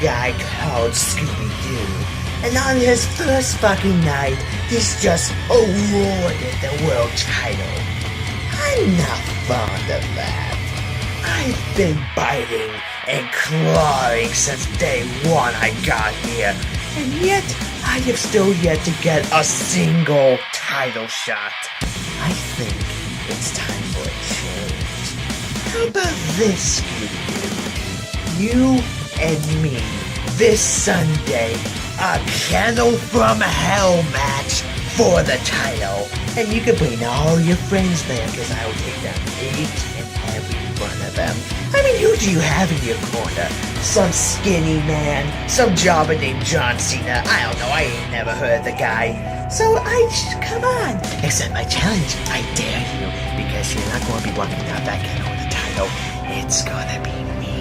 guy called Scooby-Doo. And on his first fucking night, he's just awarded the world title. I'm not fond of that. I've been biting and clawing since day one I got here, and yet I have still yet to get a single title shot. I think it's time for a change. How about this, Scooby-Doo? You and me, this Sunday, a Candle from Hell match for the title. And you can bring all your friends there, because I will take down each and every one of them. I mean, who do you have in your corner? Some skinny man? Some jobber named John Cena? I don't know, I ain't never heard of the guy. So come on, accept my challenge. I dare you, because you're not going to be walking out that candle with the title. It's gonna be me.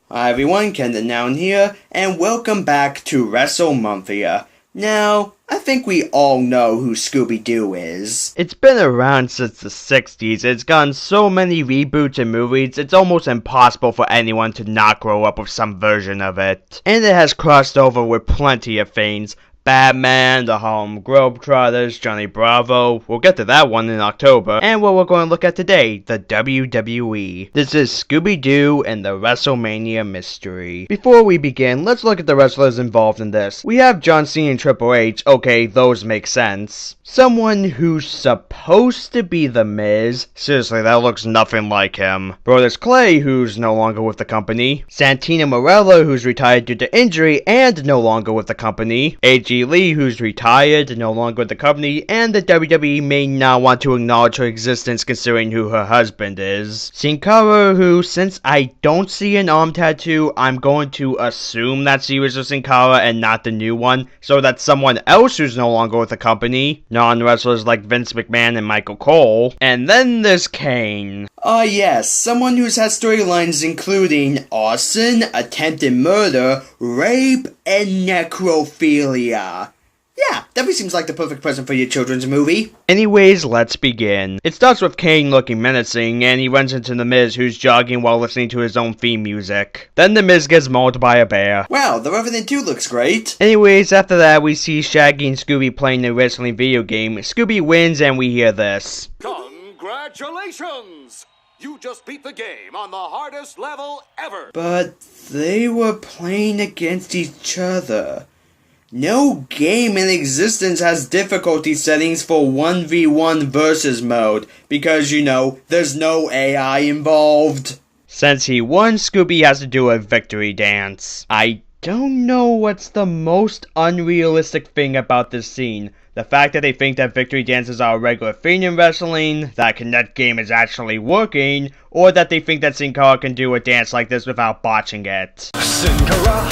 Hi everyone, KenTheNoun here, and welcome back to Wrestlemania. Now, I think we all know who Scooby-Doo is. It's been around since the 60s, it's gotten so many reboots and movies, it's almost impossible for anyone to not grow up with some version of it. And it has crossed over with plenty of things. Batman, the Harlem Globetrotters, Johnny Bravo, we'll get to that one in October, and what we're going to look at today, the WWE. This is Scooby-Doo and the Wrestlemania Mystery. Before we begin, let's look at the wrestlers involved in this. We have John Cena and Triple H, okay, those make sense. Someone who's supposed to be The Miz, seriously, that looks nothing like him. Brodus Clay, who's no longer with the company. Santino Marella, who's retired due to injury and no longer with the company. AJ Lee, who's retired, no longer with the company, and the WWE may not want to acknowledge her existence considering who her husband is. Sin Cara, who, since I don't see an arm tattoo, I'm going to assume that's the original Sin Cara and not the new one, so that's someone else who's no longer with the company. Non-wrestlers like Vince McMahon and Michael Cole. And then there's Kane. Yes, someone who's had storylines including arson, attempted murder, rape, and necrophilia. Yeah, definitely seems like the perfect present for your children's movie. Anyways, let's begin. It starts with Kane looking menacing, and he runs into The Miz, who's jogging while listening to his own theme music. Then The Miz gets mauled by a bear. Wow, the Revenant 2 looks great. Anyways, after that, we see Shaggy and Scooby playing a wrestling video game. Scooby wins, and we hear this. Congratulations! You just beat the game on the hardest level ever! But they were playing against each other. No game in existence has difficulty settings for 1v1 versus mode, because, you know, there's no AI involved. Since he won, Scooby has to do a victory dance. I don't know what's the most unrealistic thing about this scene. The fact that they think that victory dances are a regular thing in wrestling, that Kinect game is actually working, or that they think that Sin Cara can do a dance like this without botching it. Sin Cara,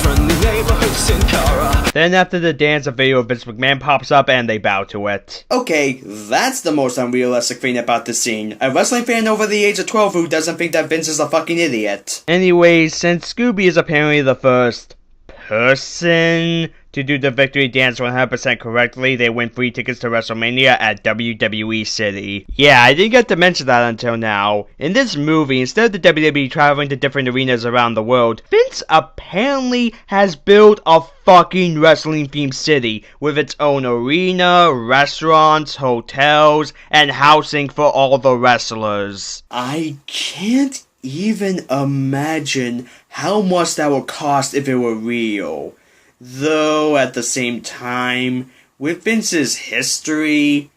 friendly neighborhood Sin Cara. Then after the dance, a video of Vince McMahon pops up and they bow to it. Okay, that's the most unrealistic thing about the scene. A wrestling fan over the age of 12 who doesn't think that Vince is a fucking idiot. Anyways, since Scooby is apparently the first person to do the victory dance 100% correctly, they win free tickets to Wrestlemania at WWE City. Yeah, I didn't get to mention that until now. In this movie, instead of the WWE traveling to different arenas around the world, Vince apparently has built a fucking wrestling-themed city with its own arena, restaurants, hotels, and housing for all the wrestlers. I can't even imagine how much that would cost if it were real. Though, at the same time, with Vince's history,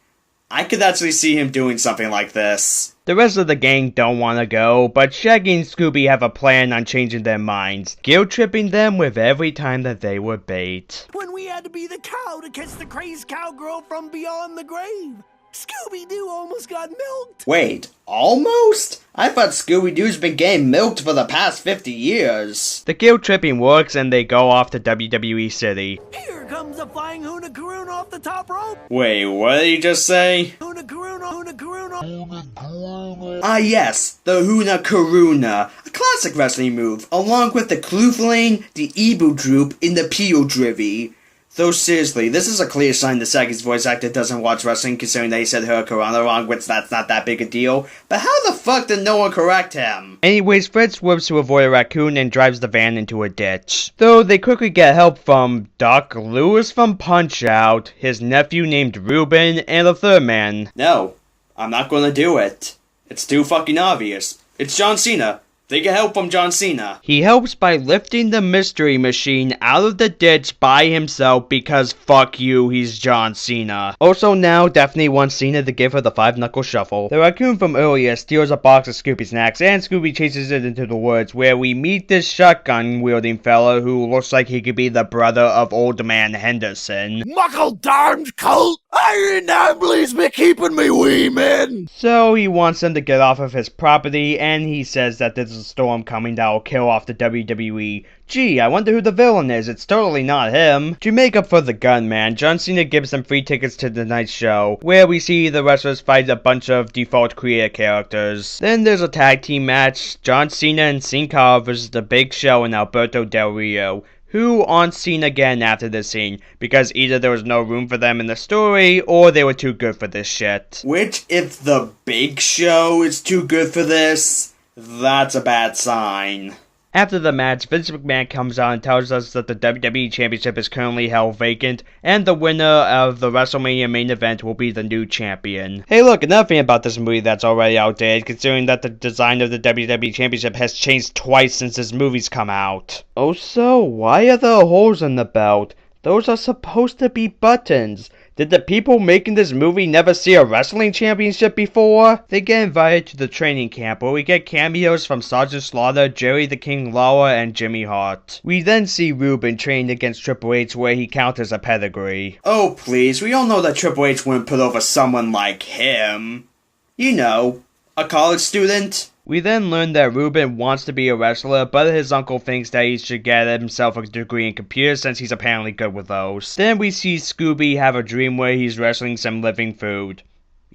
I could actually see him doing something like this. The rest of the gang don't want to go, but Shaggy and Scooby have a plan on changing their minds, guilt-tripping them with every time that they were bait. When we had to be the cow to catch the crazed cowgirl from beyond the grave, Scooby-Doo almost got milked. Wait, almost? I thought Scooby-Doo's been getting milked for the past 50 years. The guilt tripping works and they go off to WWE City. Here comes a flying Huna Karuna off the top rope. Wait, what did he just say? Huna Karuna, Huna Karuna. Huna Karuna. Ah yes, the Huna Karuna. A classic wrestling move, along with the Kloofling, the Ebu Droop, and the Peel Drivy. Though seriously, this is a clear sign that Shaggy's voice actor doesn't watch wrestling, considering that he said Hurricanrana wrong, which that's not that big a deal. But how the fuck did no one correct him? Anyways, Fred swerves to avoid a raccoon and drives the van into a ditch. Though they quickly get help from Doc Lewis from Punch-Out!, his nephew named Ruben, and a third man. No, I'm not gonna do it. It's too fucking obvious. It's John Cena. They get help from John Cena. He helps by lifting the mystery machine out of the ditch by himself because fuck you, he's John Cena. Also now, Daphne wants Cena to give her the 5-knuckle shuffle. The raccoon from earlier steals a box of Scooby snacks and Scooby chases it into the woods where we meet this shotgun-wielding fella who looks like he could be the brother of Old Man Henderson. Muckle darned colt! Iron Arm please be keeping me wee man! So he wants them to get off of his property and he says that there's a storm coming that will kill off the WWE. Gee, I wonder who the villain is. It's totally not him. To make up for the gunman, John Cena gives them free tickets to tonight's show, where we see the wrestlers fight a bunch of default creator characters. Then there's a tag team match, John Cena and Sin Cara vs. The Big Show and Alberto Del Rio, who aren't seen again after this scene, because either there was no room for them in the story, or they were too good for this shit. Which, if the Big Show is too good for this, that's a bad sign. After the match, Vince McMahon comes out and tells us that the WWE Championship is currently held vacant, and the winner of the WrestleMania main event will be the new champion. Hey look, another thing about this movie that's already outdated, considering that the design of the WWE Championship has changed twice since this movie's come out. Also, why are there holes in the belt? Those are supposed to be buttons. Did the people making this movie never see a wrestling championship before? They get invited to the training camp where we get cameos from Sergeant Slaughter, Jerry the King Lawler, and Jimmy Hart. We then see Ruben trained against Triple H where he counters a pedigree. Oh please, we all know that Triple H wouldn't put over someone like him. You know, a college student. We then learn that Ruben wants to be a wrestler, but his uncle thinks that he should get himself a degree in computers since he's apparently good with those. Then we see Scooby have a dream where he's wrestling some living food.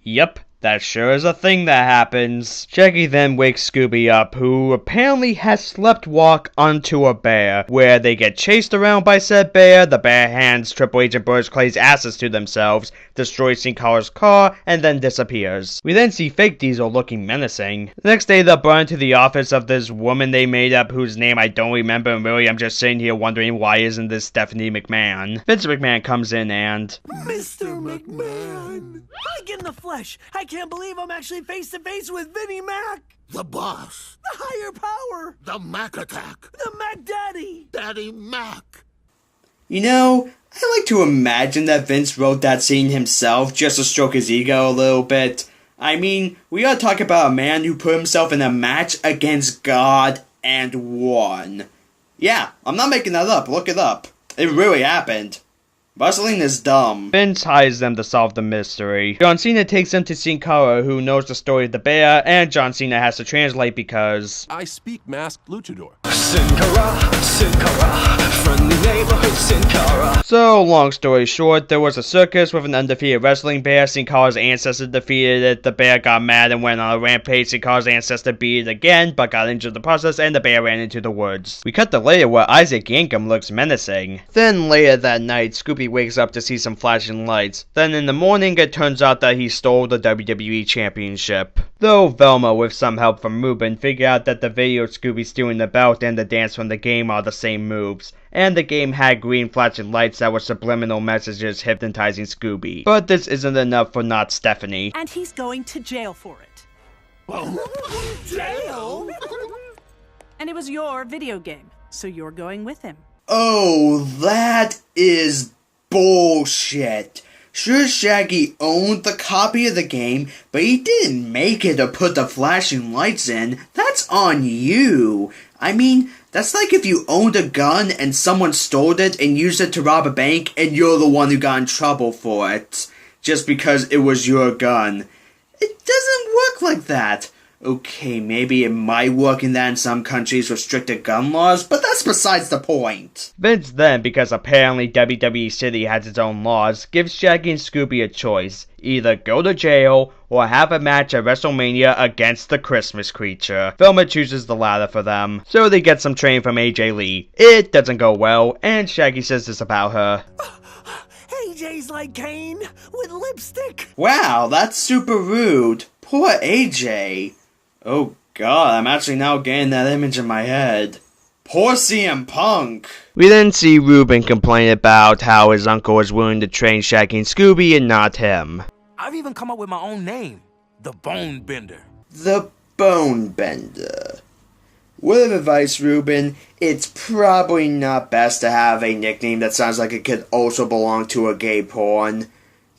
Yep, that sure is a thing that happens. Shaggy then wakes Scooby up, who apparently has slept walk onto a bear, where they get chased around by said bear. The bear hands Triple H and Brodus Clay's asses to themselves, destroys Sin Cara's car, and then disappears. We then see Fake Diesel looking menacing. The next day they're brought into the office of this woman they made up whose name I don't remember, and really I'm just sitting here wondering why isn't this Stephanie McMahon. Vince McMahon comes in and... Mr. McMahon! Like in the flesh! I can't believe I'm actually face to face with Vinnie Mac! The boss. The higher power! The Mac attack. The Mac Daddy! Daddy Mac. You know, I like to imagine that Vince wrote that scene himself just to stroke his ego a little bit. I mean, we gotta talk about a man who put himself in a match against God and won. Yeah, I'm not making that up, look it up. It really happened. Wrestling is dumb. Vince hires them to solve the mystery. John Cena takes them to Sin Cara, who knows the story of the bear, and John Cena has to translate because... I speak masked luchador. Sin Cara, friendly neighborhood Sin Cara. So, long story short, there was a circus with an undefeated wrestling bear. Sin Cara's ancestor defeated it. The bear got mad and went on a rampage. Sin Cara's ancestor beat it again, but got injured in the process, and the bear ran into the woods. We cut to later where Isaac Yankem looks menacing. Then later that night, Scooby wakes up to see some flashing lights. Then in the morning, it turns out that he stole the WWE Championship. Though Velma, with some help from Ruben, figure out that the video of Scooby stealing the belt and the dance from the game are the same moves. And the game had green flashing lights that were subliminal messages hypnotizing Scooby. But this isn't enough for not Stephanie. And he's going to jail for it. Jail? And it was your video game, so you're going with him. Oh, that is bullshit. Sure, Shaggy owned the copy of the game, but he didn't make it or put the flashing lights in. That's on you. I mean, that's like if you owned a gun and someone stole it and used it to rob a bank and you're the one who got in trouble for it. Just because it was your gun. It doesn't work like that. Okay, maybe it might work in that in some countries with stricter gun laws, but that's besides the point. Vince then, because apparently WWE City has its own laws, gives Shaggy and Scooby a choice. Either go to jail, or have a match at WrestleMania against the Christmas creature. Velma chooses the latter for them, so they get some training from AJ Lee. It doesn't go well, and Shaggy says this about her. AJ's like Kane with lipstick. Wow, that's super rude. Poor AJ. Oh god, I'm actually now getting that image in my head. Poor CM Punk. We then see Ruben complain about how his uncle was willing to train Shaggy and Scooby and not him. I've even come up with my own name, the Bone Bender. The Bone Bender. Word of advice, Ruben, it's probably not best to have a nickname that sounds like it could also belong to a gay porn.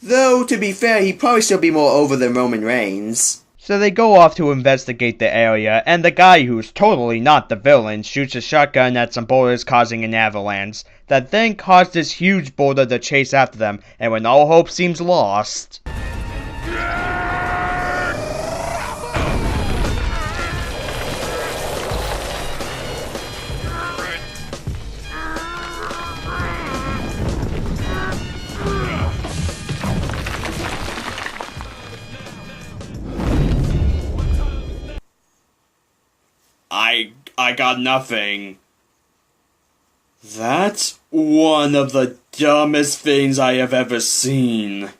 Though, to be fair, he'd probably still be more over than Roman Reigns. So they go off to investigate the area, and the guy who's totally not the villain shoots a shotgun at some boulders, causing an avalanche, that then caused this huge boulder to chase after them, and when all hope seems lost... I got nothing. That's one of the dumbest things I have ever seen.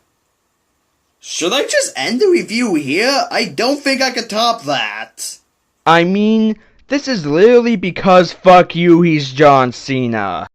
Should I just end the review here? I don't think I could top that. I mean, this is literally because fuck you, he's John Cena.